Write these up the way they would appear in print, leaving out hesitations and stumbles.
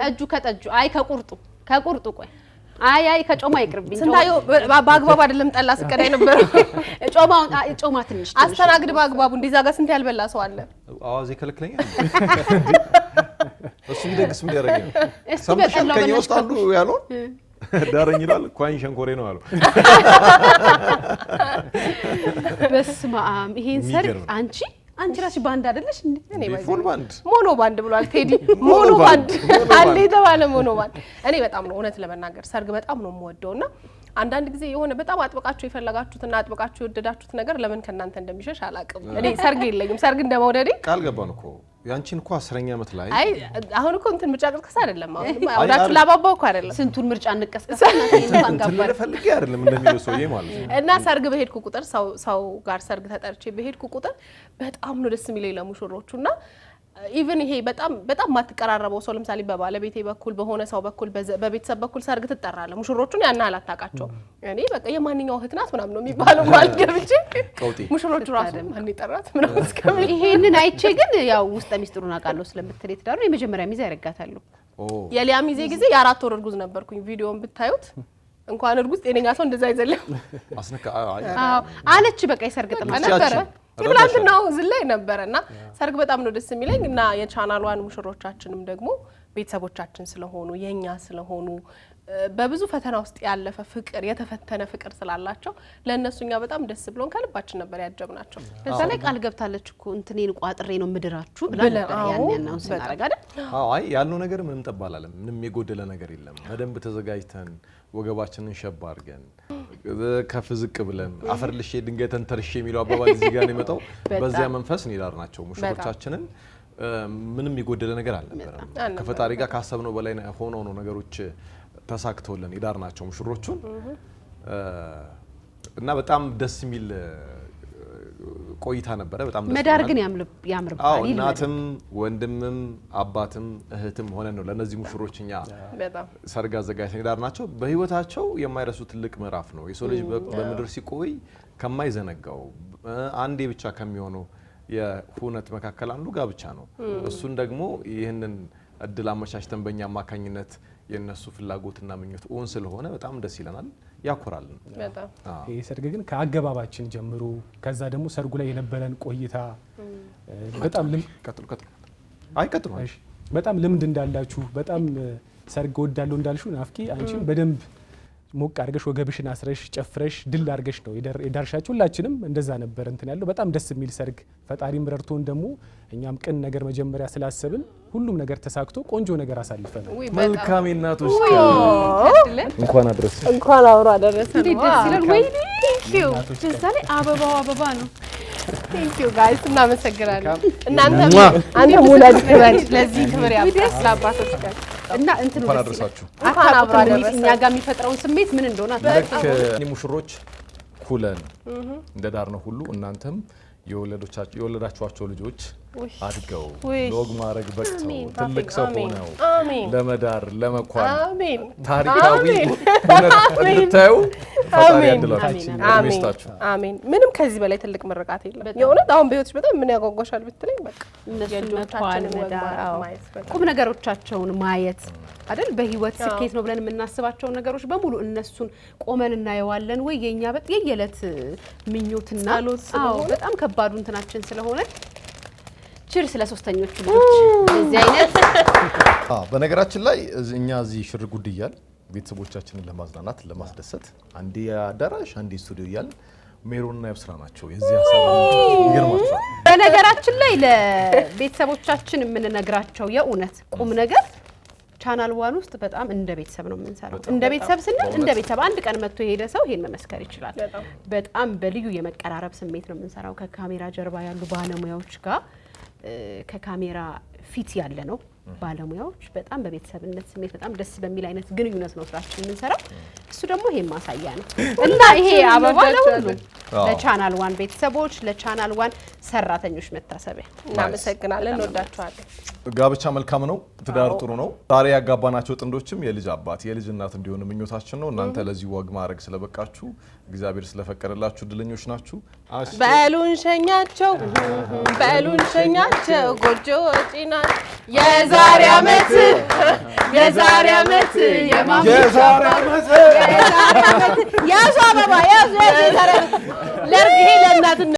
ጠጁ ከጠጁ አይ ከቁርጡ ቆይ አይ ከጮማ ይቅርብኝ ስንታዩ ባግባብ አይደለም ጠላ ስቀዳ የነበረው ጮማ ትንሽ አስተናግድ ባግባቡ እንዲዛ ጋር ስንት ያልበላ ሰው አለ አዋዜ ከለክለኛ እሱ ቢደግስ ምን ያደርጋል ሰምተሽከኝ ወስታሉ ያለው ዳረኝ ይላል ኳን ሸንኮሬ ነው አሉ በስማም ይሄን ሰርግ አንቺ ራስሽ ባንድ አይደለሽ እንዴ እኔ ፉል ባንድ ሞኖ ባንድ ብሏል ቴዲ ሞኖ ባንድ አለ ተባለ ሞኖ ባንድ እኔ በጣም ነው እውነት ለመናገር ሰርግ በጣም ነው የምወደውና አንዳንድ ጊዜ የሆነ በጣም አጥብቃችሁ የፈለጋችሁትና አጥብቃችሁ የወደዳችሁት ነገር ለምን ከናንተ እንደሚሸሽ አላቅም እኔ ሰርግ የለኝም ሰርግ እንደመውደዴ ቃል ገባን እኮ ያንቺን እኮ 10ኛ ዓመት ላይ አይ አሁን እኮ እንትን ምርጫ ቅስቀሳ አይደለም አውዳችሁ ላባባው እኮ አይደለም ስንቱን ምርጫ እንቀስቀሳና እንኳን ጋባር ፈልጌ አይደለም እንደሚለው ሰውዬ ማለት ነው እና ሰርግ በሄድኩ ቁጥር ሰው ጋር ሰርግ ተጠርቼ በሄድኩ ቁጥር በጣም ነው ደስ የሚለኝ ለሙሽሮቹና ኢቭን ይሄ በጣም ማትቀራረበው ሰው ለምሳሌ በባለቤቴ በኩል በሆነ ሰው በኩል በቤተሰብ በኩል ሰርግ ትጠራለ ሙሽሮቹን ያና አላጣቃቸው እኔ በቃ የማንኛው እህት ናት ምናምን ነው የሚባለው ማለት ገብቼ ሙሽሮቹ ራሱ ማን ይጠራት ምናምን እስከምን ይሄንን አይቼ ግን ያው ውስጥ ሚስጥሩን አቃለው ስለምትለይ ትዳሩ የመጀመሪያ ሚዜ ያረጋታሉ የሊያ ሚዜ ጊዜ የ4 ወር እርጉዝ ነበርኩኝ ቪዲዮን ብታዩት እንኳን እርጉዝ ጤነኛ ሰው እንደዛ አይዘለም አስነካ አለች በቃ ይሰርግ ጥማ ነበር ትላንትናው ዝላይ ነበርና ሰርግ በጣም ነው ደስ የሚለኝ እና የቻናሏን ሙሽሮቻችንም ደግሞ ቤተሰቦቻችን ስለሆኑ የኛ ስለሆኑ በብዙ ፈተና ውስጥ ያለፈ ፍቅር የተፈተነ ፍቅር ስላላቸው ለነሱኛ በጣም ደስ ብሎን ከልባችን ነበር ያጀብናቸው ከዛ ላይ ቃል ገብታለች እኮ እንትኔን ቋጥሬ ነው ምድራችሁ ብላ ነበር ያንኛው ስናረጋ አይደል አይ ያለው ነገር ምንም ተባላለም ምንም የጎደለ ነገር የለም በደንብ ተዘጋጅተን ወገባችንን ሸባ አድርገን ከፍዝቅ ብለን አፈርልሽ ድንገተን ተርሽ የሚለው አባባል እዚህ ጋር ነው የመጣው በዚያ መንፈስ እንይዳርናቸው ሙሽሮቻችንን ምንም የጎደለ ነገር አልነበረም ከፈጣሪ ጋር ካሰብነው በላይ ሆኖ ነው ነገሮች ተሳክተውልን ይዳርናቸው ሙሽሮቹን እና በጣም ደስ የሚል ቆይታ ነበር በጣም ደስ መዳር ግን ያምርባል እናትም ወንድምም አባትም እህትም ሆነ ነው ለነዚህ ሙሽሮችኛ በጣም ሰርግ አዘጋጅተን ይዳርናቸው በህይወታቸው የማይረሱ ትልቅ ምዕራፍ ነው የሰው ልጅ በመድር ሲቆይ ከማይዘነጋው አንዴ ብቻ ከሚሆነው የሁነት መካከል አንዱ ጋብቻ ነው እሱን ደግሞ ይሄንን እድል አመቻችተን በእኛ ማካኝነት የነሱ ፍላጎትና ምኞት ኦን ስለሆነ በጣም ደስ ይለናል ያኮራል በጣም ይሄ ሰርግ ግን ከአገባባችን ጀምሮ ከዛ ደግሞ ሰርጉ ላይ የነበረን ቆይታ በጣም ቀጥሉ በጣም ልምድ እንዳላችሁ በጣም ሰርግ ወዳለው እንዳልሽው ናፍቂ አንቺም በደንብ ሞቅ አርገሽ ወገብሽን አስረሽ ጨፍረሽ ድል አርገሽ ነው የዳርሻችሁ ሁላችንም እንደዛ ነበር እንትን ያለው በጣም ደስ የሚል ሰርግ ፈጣሪም ረድቶን ደግሞ እኛም ቅን ነገር መጀመሪያ ስላሰብን ሁሉም ነገር ተሳክቶ ቆንጆ ነገር አሳልፈናል መልካም እናቶች እንኳን አብሮ አደረሰ ደስ ይላል ወይ ቴንኪው ተዛለ አበባ ነው ቴንኪው ጋይስ እናመሰግናለን አንተ ሙላድ ክብር ለዚህ ክብር ያብቃ አባቶች ጋር እና እንትን እንኳን አደረሳችሁ እኛ ጋር የሚፈጥረው ስሜት ምን እንደሆነ እኔ ሙሽሮች ኩለን እንደዳር ነው ሁሉ እናንተም የወለዳችኋቸው ልጆች አድገው ሎግ ማረግ በቅተው ትልቅ ሰው ሆነው ለመዳር ለመኳን ታሪካዊ እንድታዩ ፈጣሪ ያድላችሁ አሜን ምንም ከዚህ በላይ ትልቅ ምርቃት የለም የእውነት አሁን በህይወትሽ በጣም ምን ያጓጓሻል ብትለኝ በቃ የልጆቻችንን ቁም ነገሮቻቸውን ማየት አይደል በህይወት ስኬት ነው ብለን የምናስባቸው ነገሮች በሙሉ እነሱን ቆመን እናየዋለን ወይ የኛ የየለት ምኞትና በጣም ከባዱ እንትናችን ስለሆነ ቺርስ ለሶስተኞቹ ልጆች እዚህ አይነት በነገራችን ላይ እኛ እዚህ ሽር ጉድ ይያል ቤተሰቦቻችንን ለማዝናናት ለማስደሰት አንዴ አዳራሽ አንዴ ስቱዲዮ ይያል ሜሮንና ያብስራ ናቸው የዚህ ሐሳብ ይገርማችኋል በነገራችን ላይ ለቤተሰቦቻችን የምንነግራቸው የኡነት ቁም ነገር ቻናል ዋን ውስጥ በጣም እንደ ቤተሰብ ነው የምንሰራው እንደ ቤተሰብ ስንል እንደ ቤተሰብ አንድ ቀን መጥቶ የሄደ ሰው ይሄን መመስከር ይችላል በጣም በልዩ የመቀራረብ ስሜት ነው የምንሰራው ከካሜራ ጀርባ ያሉ ባለሙያዎች ጋር ከካሜራ ፊት ያለ ነው ባለሙያዎች በጣም በቤተሰብነት ስሜት በጣም ደስ በሚል አይነት ግንኙነት ነው ስራችን የምንሰራው እሱ ደግሞ ይሄን ማሳያ ነው እና ይሄ አበባ ለሁሉ ለቻናል ዋን ቤተሰቦች ለቻናል ዋን ሰራተኞች መታሰቢያ እናመሰግናለን እንወዳችኋለን ጋብቻ መልካም ነው ትዳር ጥሩ ነው ዛሬ ያጋባናቸው ጥንዶችም የልጅ አባት የልጅ እናት እንዲሆኑ ምኞታችን ነው እናንተ ለዚህ ወግ ማድረግ ስለበቃችሁ እግዚአብሔር ስለፈቀደላችሁ ድለኞች ናችሁ በሉን ሸኛቸው ጎጆ ጪና የዛሬ ዓመት የዛሬ ዓመት የዛሬ ዓመት ያዙ አበባ ያዙ የዛሬ ዓመት ለርግሄ ለእናትና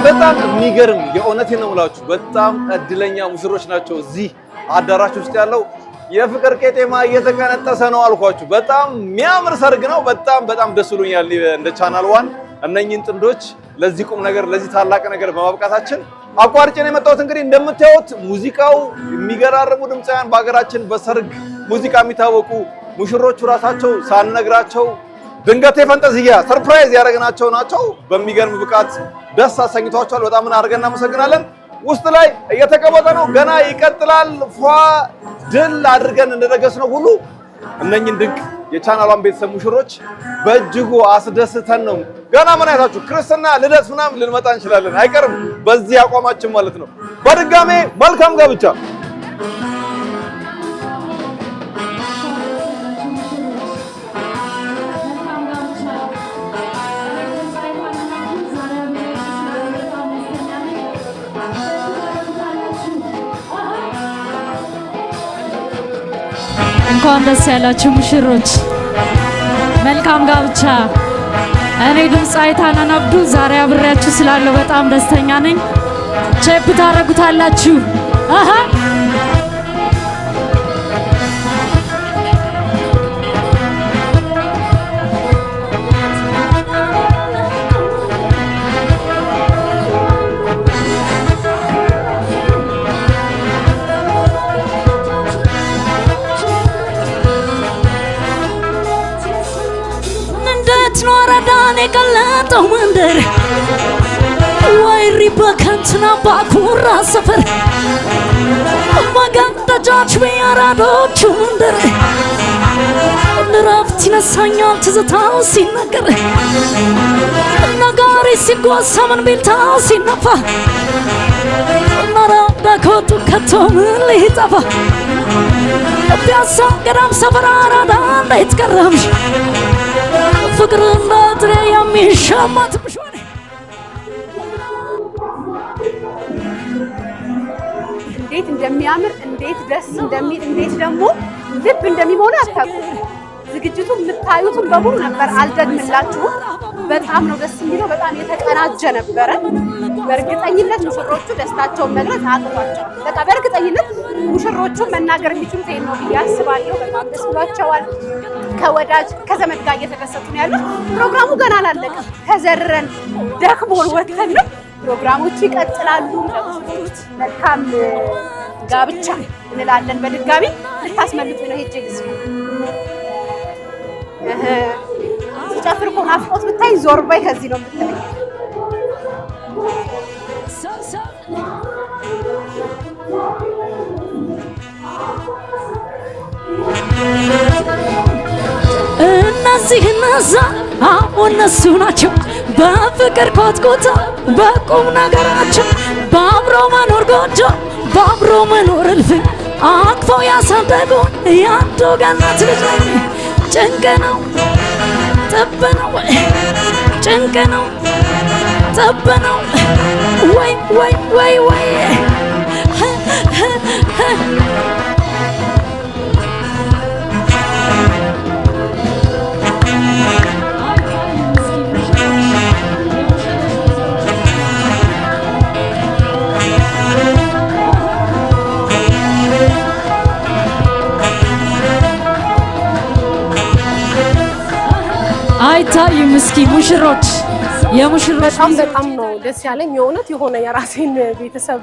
በጣም የሚገርም የእውነቴን ነው የምላችሁ። በጣም እድለኛ ሙሽሮች ናቸው። እዚህ አዳራሽ ውስጥ ያለው የፍቅር ቄጤማ እየተቀነጠሰ ነው አልኳችሁ። በጣም የሚያምር ሰርግ ነው። በጣም ደስ ብሎኛል። እንደ ቻናል ዋን እነኚህን ጥንዶች ለዚህ ቁም ነገር ለዚህ ታላቅ ነገር በማብቃታችን አቋርጬ ነው የመጣሁት። እንግዲህ እንደምታዩት ሙዚቃው የሚገራርሙ ድምፃውያን በሀገራችን በሰርግ ሙዚቃ የሚታወቁ ሙሽሮቹ ራሳቸው ሳንነግራቸው ድንገት የፈንጠዝያ ሰርፕራይዝ ያደረግናቸው ናቸው። በሚገርም ብቃት ደስ አሰኝቷቸዋል። በጣም አድርገን እናመሰግናለን። ውስጥ ላይ እየተቀመጠ ነው፣ ገና ይቀጥላል። ፏ ድል አድርገን እንደደገስነው ሁሉ እነኝን ድንቅ የቻናሏን ቤተሰብ ሙሽሮች በእጅጉ አስደስተን ነው ገና ምን አይታችሁ ክርስትና፣ ልደት ምናምን ልንመጣ እንችላለን፣ አይቀርም በዚህ አቋማችን ማለት ነው። በድጋሜ መልካም ጋብቻ። እንኳን ደስ ያላችሁ ሙሽሮች፣ መልካም ጋብቻ። እኔ ድምፃዊት ሀናን አብዱ ዛሬ አብሬያችሁ ስላለው በጣም ደስተኛ ነኝ። ቼፕ ታረጉታላችሁ። አሃ ኖረዳን የቀለጠው መንደር ወይሪ በከንትና ባኩራ ሰፈር ማጋጠጃች በያራዶቹ መንደር ልረፍት ይነሳኛል ትዝታው ሲነገር ነጋሪ ሲጎሰምን ቢልታው ሲነፋ ነራ በኮቱ ከቶ ምን ሊጠፋ ፒያሳ ገዳም ሰፈር አራዳ እንዴት ቀረምሽ ፍቅር እንዳጥሬ የሚሻማትብሽ እንዴት እንደሚያምር እንዴት ደስ እንደሚል እንዴት ደግሞ ልብ እንደሚሞላ አታውቁም። ዝግጅቱ የምታዩትን በሙሉ ነበር፣ አልደግምላችሁም። በጣም ነው ደስ የሚለው። በጣም የተቀናጀ ነበረ። በእርግጠኝነት ሙሽሮቹ ደስታቸውን መግለጽ አቅቷቸዋል። በቃ በእርግጠኝነት ሙሽሮቹ መናገር የሚችሉት ይሄን ነው ብዬ አስባለሁ። በጣም ደስ ብሏቸዋል። ከወዳጅ ከዘመድ ጋር እየተከሰቱ ነው ያሉት። ፕሮግራሙ ገና አላለቀም። ተዘርረን ደክሞን ወጥተን ነው። ፕሮግራሞቹ ይቀጥላሉ። መልካም ጋብቻ እንላለን። በድጋሚ ልታስመልጡ ነው ሄጄ ግዝ ሲጨፍር እኮ ናፍቆት ብታይ ዞር በይ ከዚህ ነው የምትለኝ። እነዚህ እነዛ እነሱ ናቸው በፍቅር ኮትኮታ በቁም ነገራቸው በአብሮ መኖር ጎጆ በአብሮ መኖር እልፍኝ አቅፈው ያሳደጉን ያንዱ ገነት ልጅ ነኝ። ጭንቅ ነው ጥብ ነው ጭንቅ ነው ጥብ ነው ወይ ወይ ወይ ወይ አይታዩም እስኪ ሙሽሮች የሙሽሮች በጣም ነው ደስ ያለኝ። የእውነት የሆነ የራሴን ቤተሰብ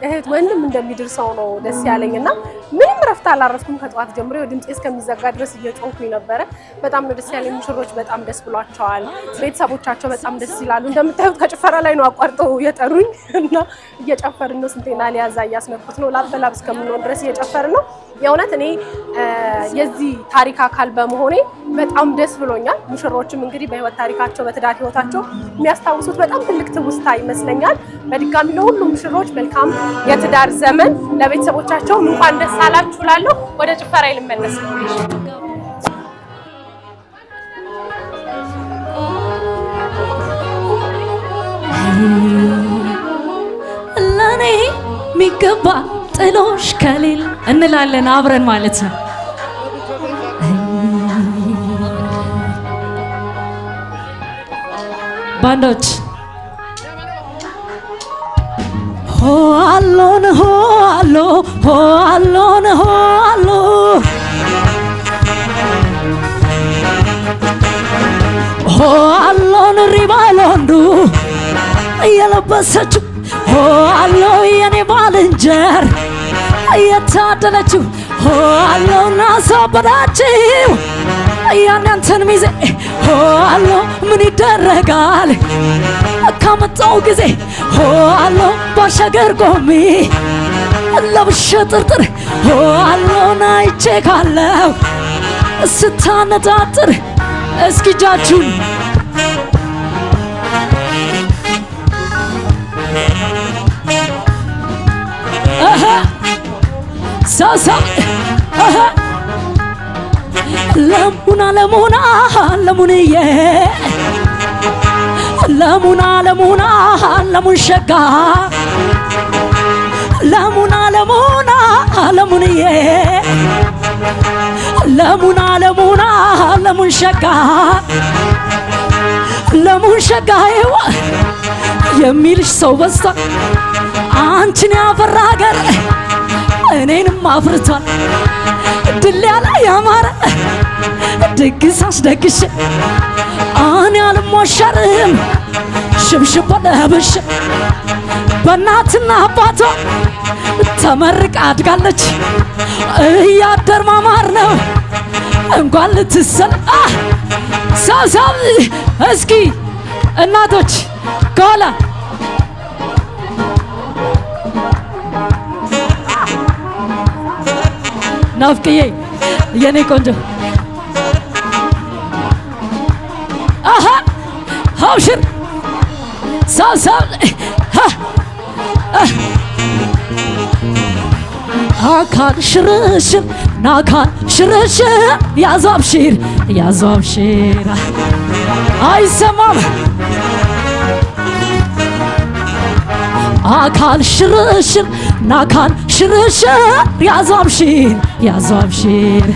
እህት ወንድም እንደሚደርሰው ነው ደስ ያለኝና ምንም ረፍት አላረፍኩም። ከጠዋት ጀምሮ ድምጼ እስከሚዘጋ ድረስ እየጮህኩኝ ነበረ። በጣም ነው ደስ ያለኝ። ሙሽሮች በጣም ደስ ብሏቸዋል። ቤተሰቦቻቸው በጣም ደስ ይላሉ። እንደምታዩት ከጭፈራ ላይ ነው አቋርጠው የጠሩኝ እና እየጨፈርን ነው። ስንቴና ሊያዛ እያስነኩት ነው። ላበላብ እስከምንሆን ድረስ እየጨፈርን ነው። የእውነት እኔ የዚህ ታሪክ አካል በመሆኔ በጣም ደስ ብሎኛል። ሙሽሮችም እንግዲህ በህይወት ታሪካቸው በትዳር ህይወታቸው የሚያስታውሱት በጣም ትልቅ ትውስታ ይመስለኛል። በድጋሚ ለሁሉም ሙሽሮች መልካም የትዳር ዘመን፣ ለቤተሰቦቻቸው እንኳን ደስ አላችሁ እላለሁ። ወደ ጭፈራ ልመለስ ነው። ለኔ የሚገባ ጥሎሽ ከሌለ እንላለን አብረን ማለት ነው። ባንዶች ሆ አሎን ሆ አሎ ሆ አሎን ሆ አሎ ሆ አሎን ሪባሎንዱ እየለበሰችው ሆ አሎ የኔ ባልንጀር እየታደለችው ሆ አሎ ናሳበዳችው ያንተን ሚዜ ሆ አሎ ምን ይደረጋል ካመጣው ጊዜ ሆ አሎ ባሻገር ቆሜ ለብሼ ጥርጥር ሆ አሎ ናይቼ ካለው ስታነጣጥር እስኪ እጃችሁን ሳሳ ለሙና ለሙና ለሙንዬ ለሙና ለሙና ለሙን ሸጋ ለሙና ለሙና ለሙንዬ ለሙና ለሙና ለሙን ሸጋ ለሙን ሸጋዬዋ የሚልሽ ሰው በዝቷ አንቺን ያፈራ ሀገር እኔንም አፍርቷል። ድል ያለ ያማረ ድግስ አስደግሼ እኔ አልሞሸርም ሽብሽብ ለብሼ በእናትና አባቷ ተመርቃ አድጋለች። እያደር ማማር ነው እንኳን ልትሰል ሳሳብ እስኪ እናቶች ከኋላ ናፍቅዬ የኔ ቆንጆ አሃ ሀውሽር ሳሳብ አካል ሽርሽር ናካል ሽርሽር ያዘው አብሽር ያዘው አብሽር አይሰማም አካል ሽርሽር ናካል ሽርሽር ያዘው አብሽር ያዘው አብሽር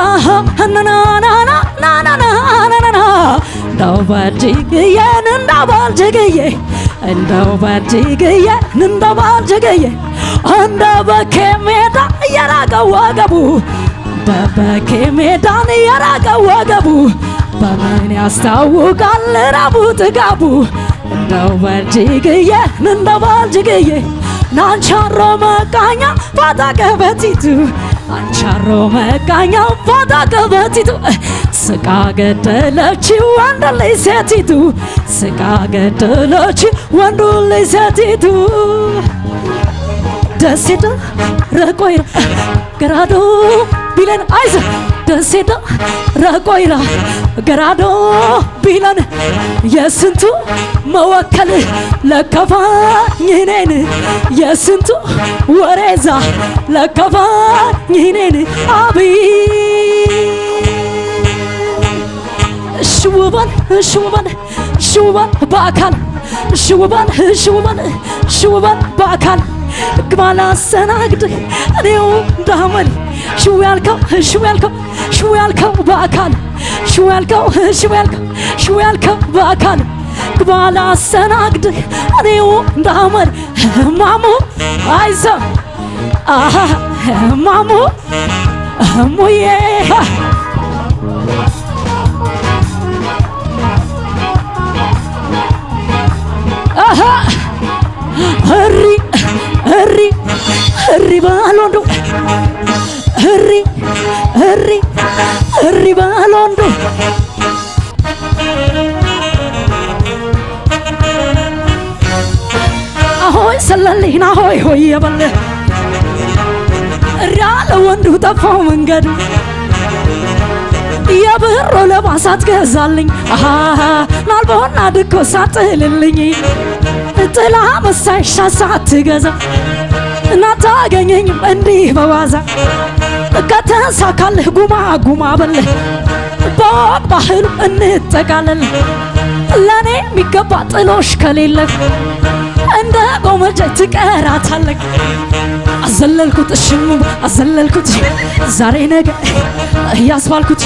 አሃ ናናናና ናናናና እንደው ባልጅግዬ እንደው ባልጅግዬ እንደው ባልጅግዬ እንደው ባልጅግዬ እንደ በኬ ሜዳ የራቀ ወገቡ እንደ በኬ ሜዳን የራቀ ወገቡ በምን ያስታውቃል ራቡ ጥጋቡ እንደው ባልጅግዬ እንደው ባልጅግዬ ናንቻሮ መቃኛ ፋታ ቀበቲቱ አንቻሮ መቃኛ ፋታ ቀበቲቱ ስቃ ገደለችው ወንድ ልጅ ሴቲቱ ስቃ ገደለችው ወንድ ልጅ ሴቲቱ ደሴዳ ረቆይራ ገራዶ ቢለን አይዘ ደሴዳ ረቆይራ ገራዶ ቢለን የስንቱ መወከል ለከፋኝ እኔን የስንቱ ወሬዛ ለከፋኝ እኔን አብይ ሽውባን ሽውባን ሽውባን በአካል ሽውባን ሽውባን ሽውባን በአካል ግማላ ሰናግድህ እኔው እንዳመል ሽው ያልከው ሽው ያልከው ሽው ያልከው በአካል ሽው ያልከው ሽው ያልከው ሽው ያልከው በአካል ግማላ ሰናግድህ እኔው እንዳመል ማሙ አይዞ አሃ ማሙ ሙዬ እሪ እሪ እሪ ባሎንዶ እሪ እሪ እሪ ባሎንዶ አሆይ ሰለሊና ሆይ ሆይ የበለ እሪያለ ወንዱ ጠፋው መንገዱ የብሮ ለባሳት ገዛልኝ ናልቦና ድኮ ሳጥልልኝ ጥላ መሳይሻ ሳትገዛ እናታገኘኝም እንዲህ በዋዛ ከተሳካልህ ጉማ ጉማ በልህ በወግ ባህሉ እንጠቃለል ለኔ የሚገባ ጥሎሽ ከሌለህ እንደ ጎመጀ ትቀራታለህ አዘለልኩት እሽሙ አዘለልኩት ዛሬ ነገ እያስባልኩት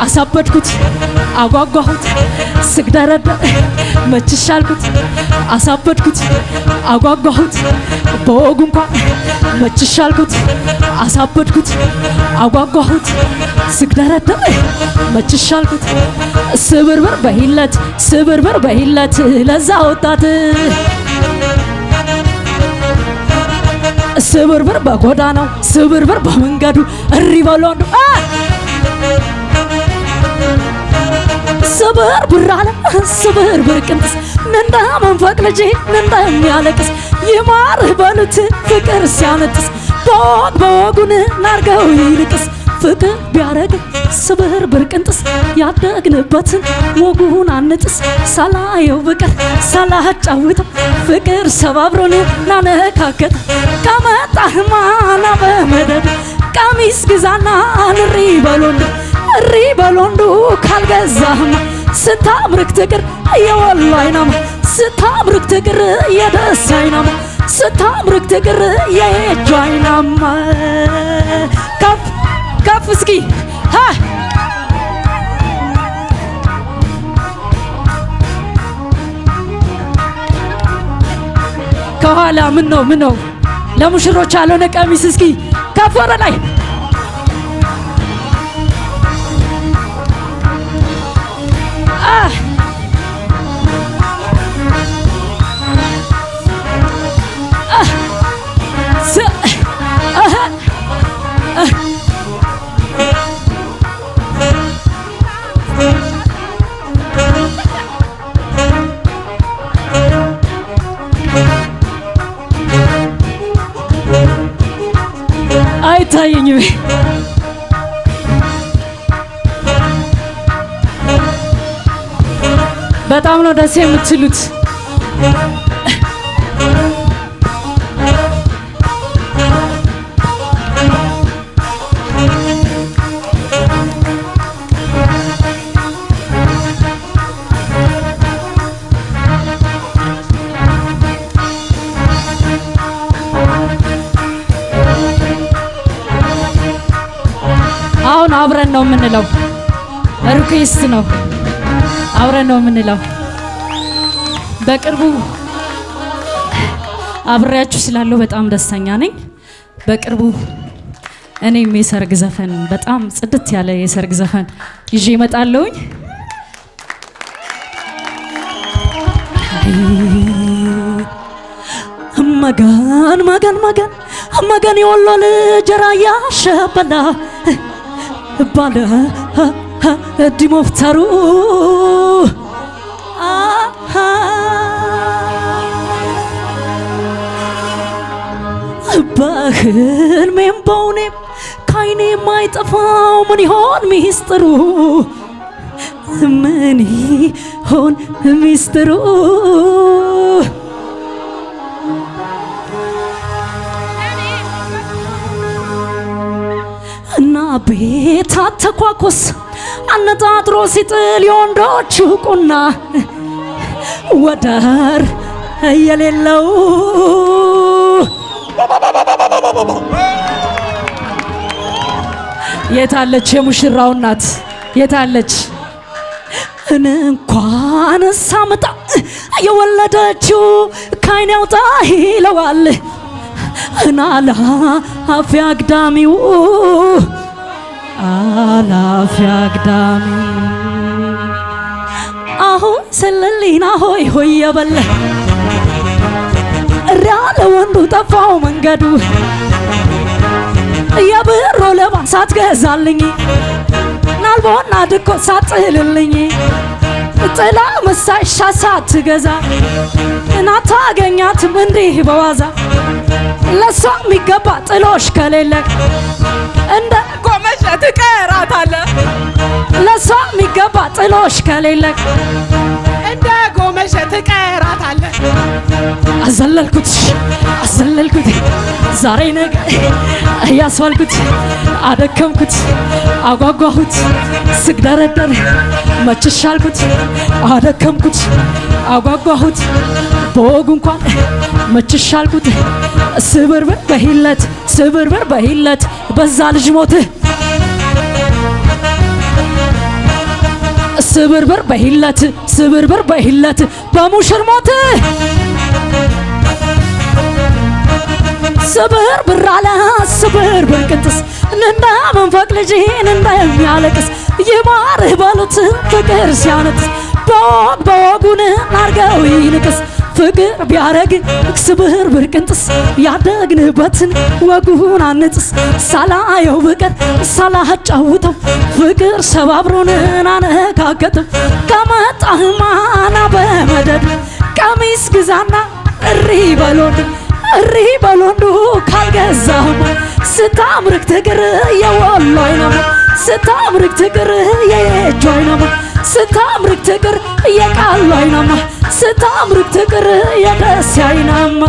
አሳበድኩት አጓጓሁት ስግደረደ መችሻልኩት አሳበድኩት አጓጓሁት በወጉ እንኳን መችሻልኩት አሳበድኩት አጓጓሁት ስግደረደ መችሻልኩት ስብርብር በሂለት ለዛ ወጣት ስብርብር በጎዳናው ስብርብር በመንገዱ እሪ በሎንዱ ስብርብር አለ ስብርብር ቅንጥስ እንደ መንፈቅ ልጅ እንደሚያለቅስ ይማርህ በሉት ፍቅር ሲያነጥስ በወግ በወጉን ናርገው ይልቅስ ፍቅር ቢያረግ ስብርብር ቅንጥስ ያደግንበትን ወጉን አንጥስ ሳላየው በቀር ሳላጫውተው ፍቅር ሰባብሮን ናነካከት ከመጣህማ ና በመደድ ቀሚስ ግዛና እሪ በሎንዱ ካልገዛህማ ስታምርክ ትቅር የወሎ አይናማ ስታምርክ ትቅር የደስ አይናማ ስታምርክ ትቅር የእጁ አይናማ ከፍ እስኪ ከኋላ ምን ነው ለሙሽሮች ያልሆነ ቀሚስ እስኪ ከፍ ወደ ላይ አይታየኝም በጣም ነው ደስ የምትሉት አሁን አብረን ነው የምንለው ሪኩዌስት ነው አብረን ነው የምንለው በቅርቡ አብሬያችሁ ስላለው በጣም ደስተኛ ነኝ በቅርቡ እኔም የሰርግ ዘፈን በጣም ጽድት ያለ የሰርግ ዘፈን ይዤ እመጣለሁኝ መገን የወሎ ልጅ ራያ ሸበላ ባለ ዲሞፍተሩ በህልሜም በውኔም ካይኔ የማይጠፋው ምን ይሆን ሚስጥሩ ምን ይሆን ሚስጥሩ እና ቤት አተኳኮስ አነጣጥሮ ሲጥል የወንዶቹ ቁና ወደር የሌለው የታለች የሙሽራው እናት የታለች እንኳን ሳመጣ የወለደችው ካይን ያውጣ ይለዋል እናላ አፍ አግዳሚው አላፊ አግዳሚ አሁን ስለሊና ሆይ ሆይ የበለ እሪያለ ወንዱ ጠፋው መንገዱ የብሮ ለባሳት ገዛልኝ ናልቦና ድኮ ሳጥልልኝ ጥላ መሳይ ሻሳት ትገዛ እናታገኛትም እንዲህ በዋዛ ለሷ የሚገባ ጥሎሽ ከሌለ እንደ ቆመሽ ትቀራታለህ ለሷ የሚገባ ጥሎሽ ከሌለ እንደ ቆመሽ ትቀራታለህ አዘለልኩት ዛሬ ነገ እያስዋልኩት አደከምኩት አጓጓሁት ስግደረደር መችሻልኩት አደከምኩት አጓጓሁት በወጉ እንኳን መችሻልኩት ስብርብር በሂለት በዛ ልጅ ሞት ስብርብር በሂለት በሙሽር ሞት ስብርብር አለ ስብርብር ቅንጥስ እንደ መንፈቅ ልጅን እንደሚያለቅስ ይማርህ በሉት ፍቅር ሲያነጥስ በወጉን አርገው ይንቅስ ፍቅር ቢያረግ ስብርብር ቅንጥስ ያደግንበትን ወጉን አንጥስ ሳላየው ብቀር ሳላጫውተው ፍቅር ሰባብሮን አነካከተው ከመጣህማ ና በመደድ ቀሚስ ግዛና እሪ በሎንዱ ካልገዛህማ ስታምርክ ትቅር የወሎ አይናማ ስታምርክ ትቅር የየጁ አይናማ ስታምርክ ትቅር የቃሉ አይናማ ስታምርክ ትቅር የደሴ አይናማ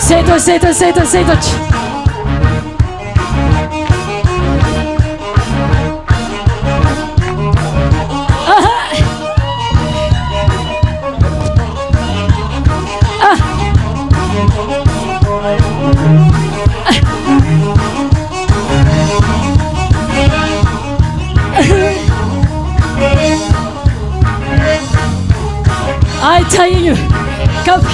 ሴቶች አይታየኝም ከፍ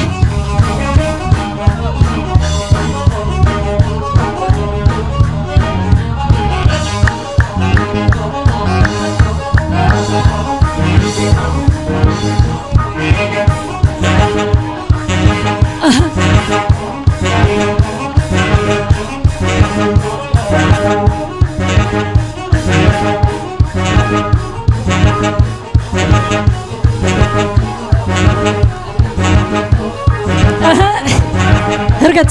እርገጥ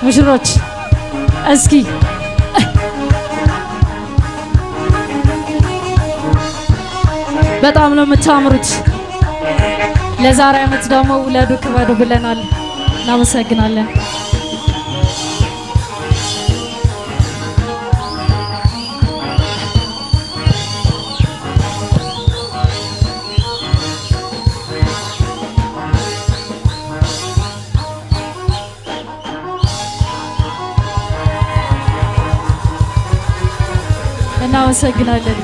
ሙሽሮች እስኪ በጣም ነው የምታምሩት። ለዛሬ ዓመት ደግሞ ውለዱ ክበዱ ብለናል። እናመሰግናለን። እናመሰግናለን።